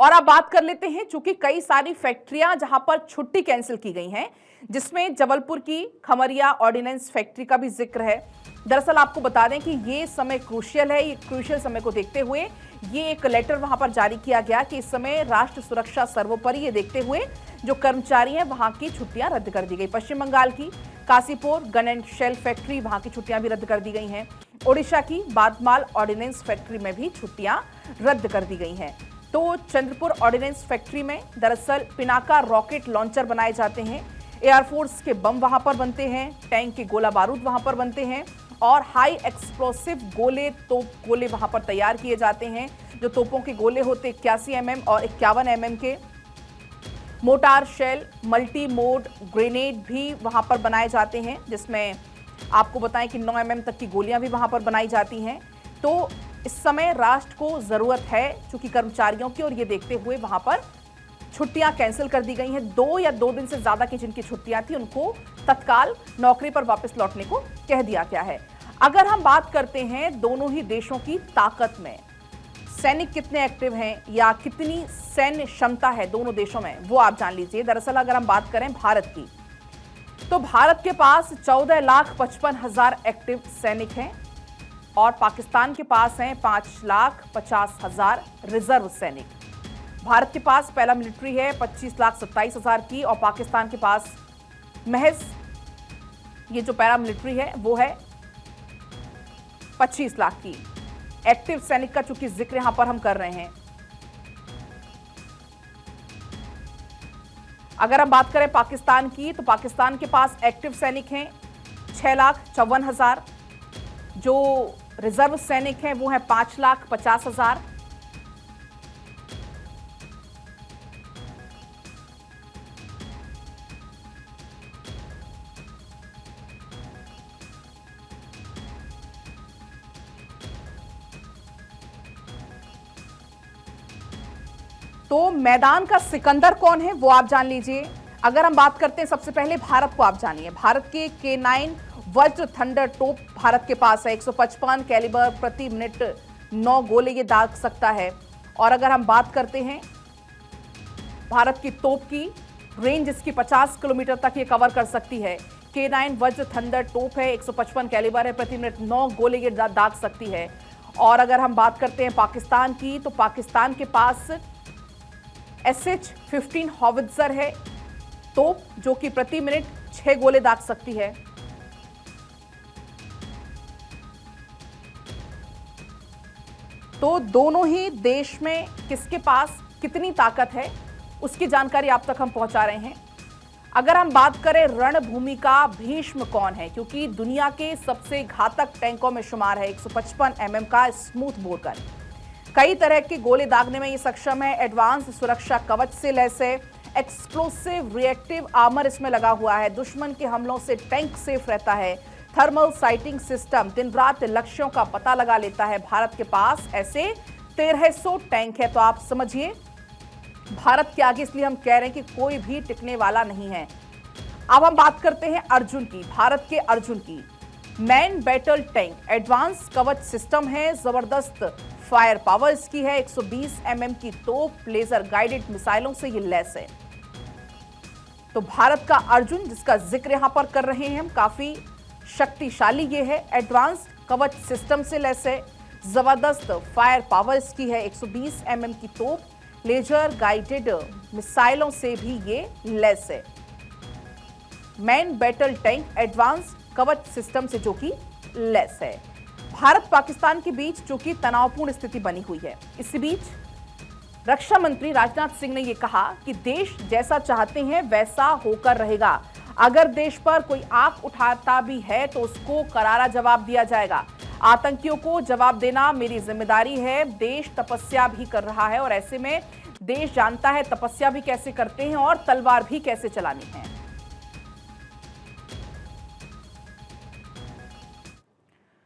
और अब बात कर लेते हैं, चूंकि कई सारी फैक्ट्रियां जहां पर छुट्टी कैंसिल की गई हैं, जिसमें जबलपुर की खमरिया ऑर्डिनेंस फैक्ट्री का भी जिक्र है। दरअसल आपको बता दें कि ये समय क्रूशियल है। ये क्रूशियल समय को देखते हुए ये एक लेटर वहां पर जारी किया गया कि इस समय राष्ट्र सुरक्षा सर्वोपरि, ये देखते हुए जो कर्मचारी हैं वहां की छुट्टियां रद्द कर दी गई। पश्चिम बंगाल की Kasipur gun and shell factory, वहां की छुट्टियां भी रद्द कर दी गई हैं। ओडिशा की बादमाल ऑर्डिनेंस फैक्ट्री में भी छुट्टियां रद्द कर दी गई हैं। तो चंद्रपुर ऑर्डिनेंस फैक्ट्री में दरअसल पिनाका रॉकेट लॉन्चर बनाए जाते हैं। एयरफोर्स के बम वहां पर बनते हैं, टैंक के गोला बारूद वहां पर बनते हैं और हाई एक्सप्लोसिव गोले, तोप गोले वहां पर तैयार किए जाते हैं। जो तोपों के गोले होते 81 mm और 51 mm के। Mortar shell, multi mode grenade भी वहां पर बनाए जाते हैं, जिसमें आपको बताएं कि 9 mm तक की गोलियां भी वहां पर बनाई जाती हैं। तो इस समय राष्ट्र को जरूरत है चूंकि कर्मचारियों की, और ये देखते हुए वहां पर छुट्टियां कैंसिल कर दी गई हैं। 2 या 2 दिन से ज्यादा की जिनकी छुट्टियां थी उनको तत्काल नौकरी पर वापस लौटने को कह दिया गया है। अगर हम बात करते हैं दोनों ही देशों की ताकत में, सैनिक कितने एक्टिव हैं या कितनी सैन्य क्षमता है दोनों देशों में, वो आप जान लीजिए। दरअसल अगर हम बात करें भारत की, तो भारत के पास 14,55,000 एक्टिव सैनिक हैं और पाकिस्तान के पास हैं 5,50,000 रिजर्व सैनिक। भारत के पास पहला मिलिट्री है 25,27,000 की और पाकिस्तान के पास महज ये जो पैरा मिलिट्री है वो है 25 लाख की। एक्टिव सैनिक का चूंकि जिक्र यहां पर हम कर रहे हैं, अगर हम बात करें पाकिस्तान की, तो पाकिस्तान के पास एक्टिव सैनिक हैं 6,54,000। जो रिजर्व सैनिक हैं वो है 5,50,000। तो मैदान का सिकंदर कौन है वो आप जान लीजिए। अगर हम बात करते हैं सबसे पहले भारत को, आप जानिए। भारत के K9 वज्र थंडर टोप भारत के पास है। 155 कैलिबर प्रति मिनट 9 गोले ये दाग सकता है। और अगर हम बात करते हैं भारत की तोप की रेंज, इसकी 50 किलोमीटर तक ये कवर कर सकती है। K9 वज्र थंडर टोप है, 155 कैलिबर है, प्रति मिनट 9 गोले ये दाग सकती है। और अगर हम बात करते हैं पाकिस्तान की, तो पाकिस्तान के पास SH-15 हॉवित्जर है तोप, जो कि प्रति मिनट 6 गोले दाग सकती है। तो दोनों ही देश में किसके पास कितनी ताकत है उसकी जानकारी आप तक हम पहुंचा रहे हैं। अगर हम बात करें रणभूमि का भीष्म कौन है, क्योंकि दुनिया के सबसे घातक टैंकों में शुमार है 155 mm का स्मूथ बोर गन। कई तरह के गोले दागने में ये सक्षम है। एडवांस सुरक्षा कवच से लैस है। एक्सप्लोसिव रिएक्टिव आर्मर इसमें लगा हुआ है। दुश्मन के हमलों से टैंक सेफ रहता है। थर्मल साइटिंग सिस्टम दिन रात लक्ष्यों का पता लगा लेता है। भारत के पास ऐसे 1300 टैंक है। तो आप समझिए भारत के आगे इसलिए हम कह रहे हैं कि कोई भी टिकने वाला नहीं है। अब हम बात करते हैं अर्जुन की, भारत के अर्जुन की। मैन बैटल टैंक एडवांस कवच सिस्टम है, जबरदस्त फायर पावर इसकी है। 120 mm की तोप, लेजर गाइडेड मिसाइलों से ये लैस है। तो भारत का अर्जुन जिसका जिक्र यहां पर कर रहे हैं हम, काफी शक्तिशाली ये है। एडवांस कवच सिस्टम से लैस है, जबरदस्त फायर पावर इसकी है। 120 mm की तोप, लेजर गाइडेड मिसाइलों से भी ये लैस है। मैन बैटल टैंक एडवांस कवच सिस्टम से जो कि लैस है। भारत पाकिस्तान के बीच जो कि तनावपूर्ण स्थिति बनी हुई है, इसी बीच रक्षा मंत्री राजनाथ सिंह ने यह कहा कि देश जैसा चाहते हैं वैसा होकर रहेगा। अगर देश पर कोई आंख उठाता भी है तो उसको करारा जवाब दिया जाएगा। आतंकियों को जवाब देना मेरी जिम्मेदारी है। देश तपस्या भी कर रहा है और ऐसे में देश जानता है तपस्या भी कैसे करते हैं और तलवार भी कैसे चलानी है।